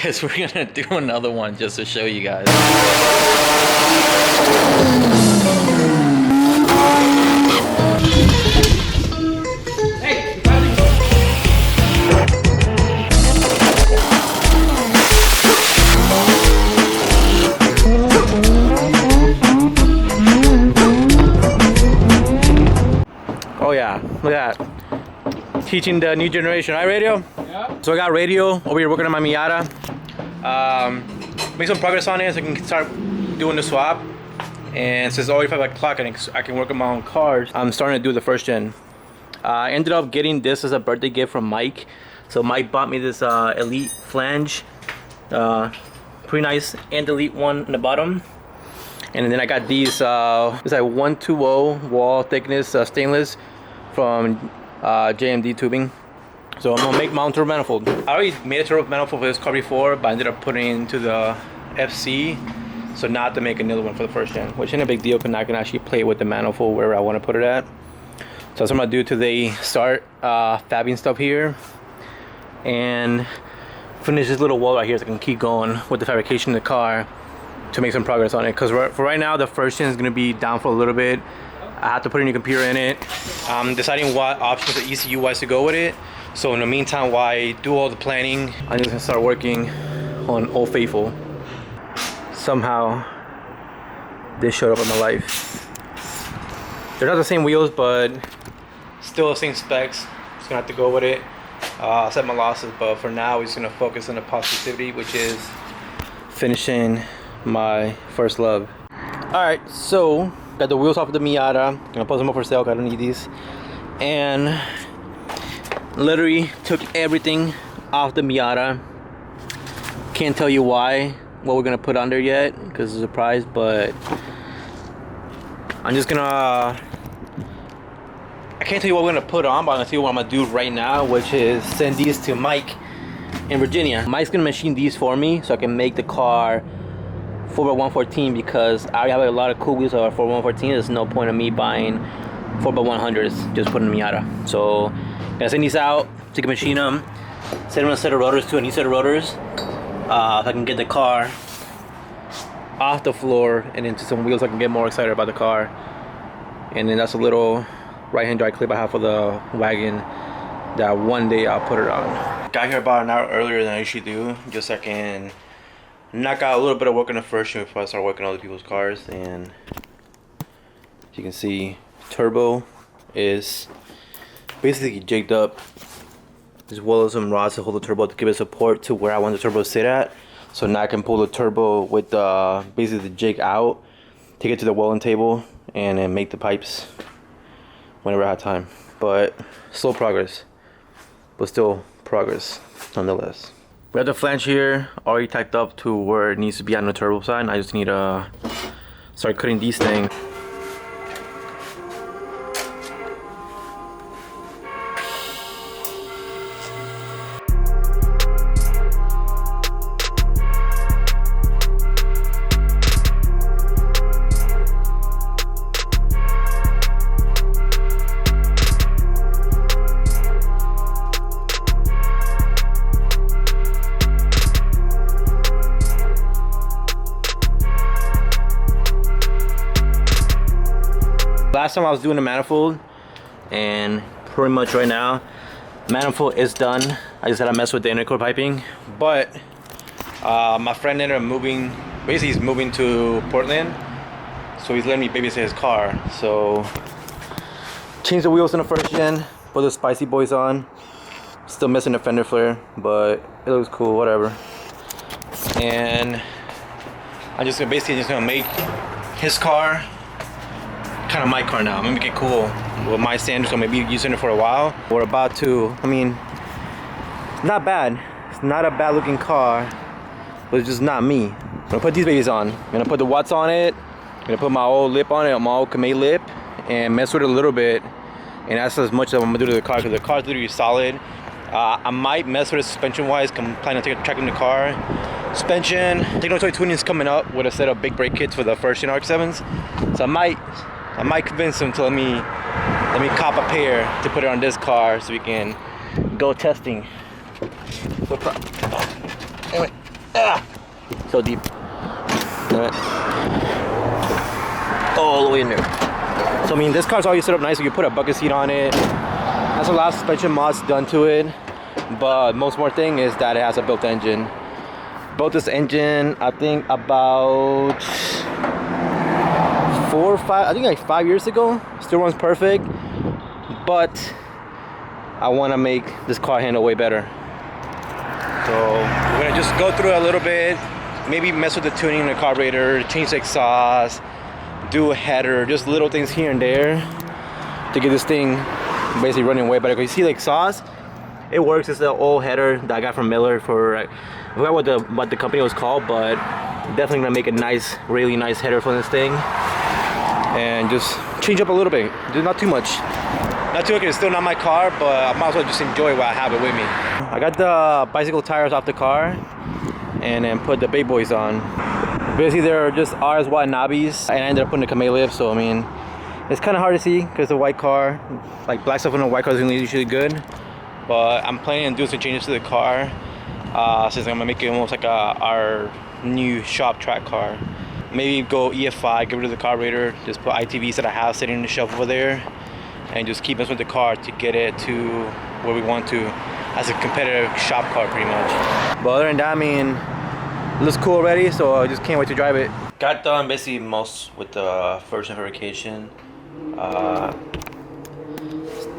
because we're gonna do another one just to show you guys. Oh yeah, look at that. Teaching the new generation, right, radio? Yeah. So I got radio over here working on my Miata. Make some progress on it so I can start doing the swap. And since it's already 5 o'clock, I can work on my own cars. I'm starting to do the first gen. I ended up getting this as a birthday gift from Mike. So Mike bought me this Elite flange. Pretty nice and Elite one in the bottom. And then I got these, it's like 120 wall thickness stainless from JMD tubing. So I'm gonna make my own turbo manifold. I already made a turbo manifold for this car before, but I ended up putting it into the FC. So now I have to make another one for the first gen, which ain't a big deal because I can actually play with the manifold wherever I want to put it at. So that's what I'm gonna do today. Start fabbing stuff here and finish this little wall right here so I can keep going with the fabrication of the car to make some progress on it. Because for right now, the first gen is gonna be down for a little bit. I have to put a new computer in it. I'm deciding what options the ECU wise to go with it. So in the meantime, while I do all the planning, I'm just gonna start working on Old Faithful. Somehow, this showed up in my life. They're not the same wheels, but still the same specs. Just gonna have to go with it. Set my losses, but for now, we're just gonna focus on the positivity, which is finishing my first love. All right, so got the wheels off of the Miata. Gonna post them up for sale. I don't need these. And literally took everything off the Miata. Can't tell you what we're gonna put on there yet because it's a surprise, but I'm just gonna, I can't tell you what we're gonna put on, but I'm gonna tell you what I'm gonna do right now, which is send these to Mike in Virginia. Mike's gonna machine these for me so I can make the car 4x114 because I have a lot of cool wheels that are 4x114. There's no point in me buying 4x100s, just put in a Miata. So I'm gonna send these out, so I can machine them, send them a set of rotors to a new set of rotors, so I can get the car off the floor and into some wheels so I can get more excited about the car. And then that's a little right-hand drive clip I have for the wagon that one day I'll put it on. Got here about an hour earlier than I usually do, just so I can knock out a little bit of work on the first gen before I start working on other people's cars. And as you can see, turbo is basically jigged up, as well as some rods to hold the turbo to give it support to where I want the turbo to sit at. So now I can pull the turbo with basically the jig out, take it to the welding table, and then make the pipes whenever I have time. But slow progress, but still progress nonetheless. We have the flange here already tacked up to where it needs to be on the turbo side. I just need to start cutting these things. Last time I was doing the manifold, and pretty much right now, manifold is done. I just had to mess with the intercore piping, but my friend ended up moving. Basically, he's moving to Portland, so he's letting me babysit his car. So, changed the wheels in the first gen, put the Spicy Boys on. Still missing the fender flare, but it looks cool, whatever. And I'm just gonna make his car kind of my car now. I'm gonna make it cool with my standards, so maybe using it for a while. We're about to, I mean, it's not bad. It's not a bad looking car, but it's just not me. I'm gonna put these babies on. I'm gonna put the Watts on it. I'm gonna put my old lip on it, my old Kamei lip, and mess with it a little bit. And that's as much as I'm gonna do to the car, because the car's literally solid. I might mess with it suspension wise. I'm planning to take a track in the car. Suspension, Techno-Toy tuning is coming up with a set of big brake kits for the first gen RX-7s. So I might convince him to let me cop a pair to put it on this car so we can go testing. So anyway, So deep. All the way in there. So I mean, this car's already set up nice. You can put a bucket seat on it. That's a lot of suspension mods done to it. But most more thing is that it has a built engine. Built this engine, I think about 4 or 5, I think like 5 years ago. Still runs perfect, but I want to make this car handle way better. So we're gonna just go through it a little bit, maybe mess with the tuning in the carburetor, change the exhaust, do a header, just little things here and there to get this thing basically running way better. Because you see the exhaust, it works. It's the old header that I got from Miller for, I forgot what the company was called, but definitely gonna make a nice, really nice header for this thing, and just change up a little bit. Do not too much. Not too much. It's still not my car, but I might as well just enjoy while I have it with me. I got the bicycle tires off the car, and then put the big boys on. Basically, they're just RS wide knobbies, and I ended up putting the Kamei lift. So I mean, it's kind of hard to see because the white car, like black stuff on a white car, is usually good. But I'm planning on doing some changes to the car, since I'm gonna make it almost like our new shop track car. Maybe go EFI, get rid of the carburetor, just put ITVs that I have sitting on the shelf over there, and just keep us with the car to get it to where we want to as a competitive shop car, pretty much. But other than that, I mean, it looks cool already, so I just can't wait to drive it. Got done basically most with the first verification.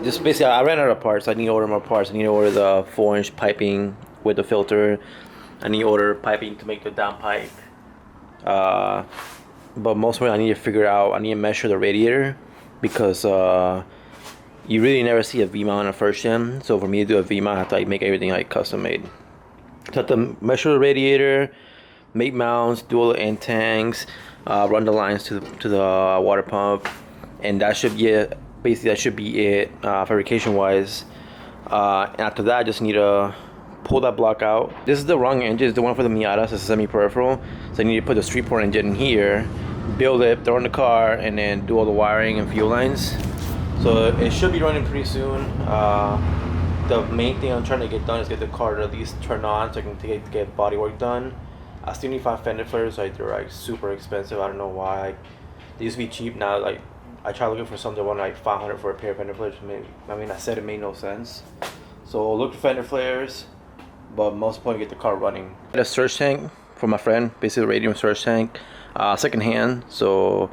Just basically, I ran out of parts. I need to order more parts. I need to order the 4-inch piping with the filter. I need to order piping to make the downpipe. But mostly I need to figure out, I need to measure the radiator, because you really never see a V-mount on a first gen. So for me to do a V-mount, I have to like make everything like custom made. So I have to measure the radiator, make mounts, do all the end tanks, run the lines to the water pump, and that should be it. Basically, that should be it fabrication wise. And after that, I just need to pull that block out. This is the wrong engine. It's the one for the Miata. So it's a semi-peripheral. So I need to put the street port engine in here, build it, throw it in the car, and then do all the wiring and fuel lines. So it should be running pretty soon. The main thing I'm trying to get done is get the car to at least turn on so I can get body work done. I still need to find fender flares. Like, they're like super expensive. I don't know why. Like, they used to be cheap. Now like I tried looking for something that wanted like $500 for a pair of fender flares. I mean, I said it made no sense. So look for fender flares, but most importantly, get the car running. I got a surge tank for my friend, basically a radium surge tank, second hand. So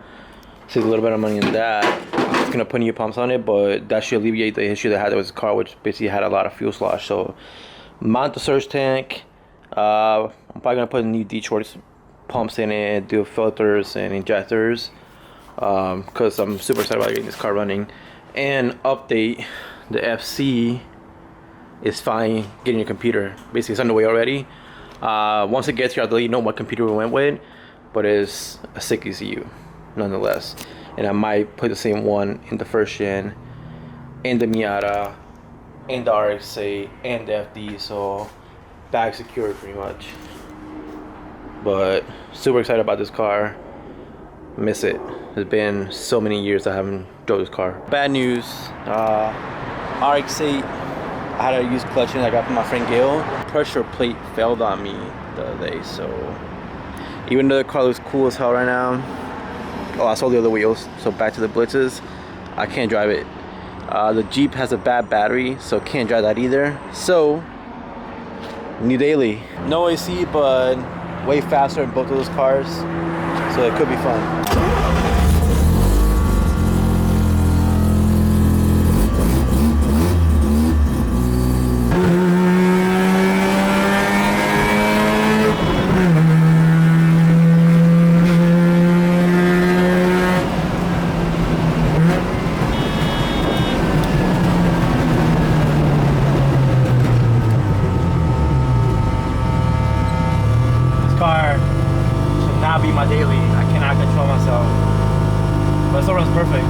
save a little bit of money in that. I'm just gonna put new pumps on it, but that should alleviate the issue that I had with this car, which basically had a lot of fuel slosh. So mount the surge tank. I'm probably gonna put new D-Schwartz pumps in it, do filters and injectors, because I'm super excited about getting this car running. And update the FC is fine getting your computer. Basically, it's underway already. Once it gets here, I'll let you know what computer we went with, but it's a sick ECU nonetheless. And I might put the same one in the first gen, in the Miata, in the RX-8, and the FD, so bag secured pretty much. But super excited about this car. Miss it. It's been so many years I haven't drove this car. Bad news, RX-8, I had to use clutching I got from my friend Gail. Pressure plate failed on me the other day, so even though the car looks cool as hell right now, oh, I sold the other wheels, so back to the blitzes, I can't drive it. The Jeep has a bad battery, so can't drive that either. So new daily, no AC, but way faster in both of those cars, so it could be fun. Car should not be my daily. I cannot control myself, but it still runs perfect.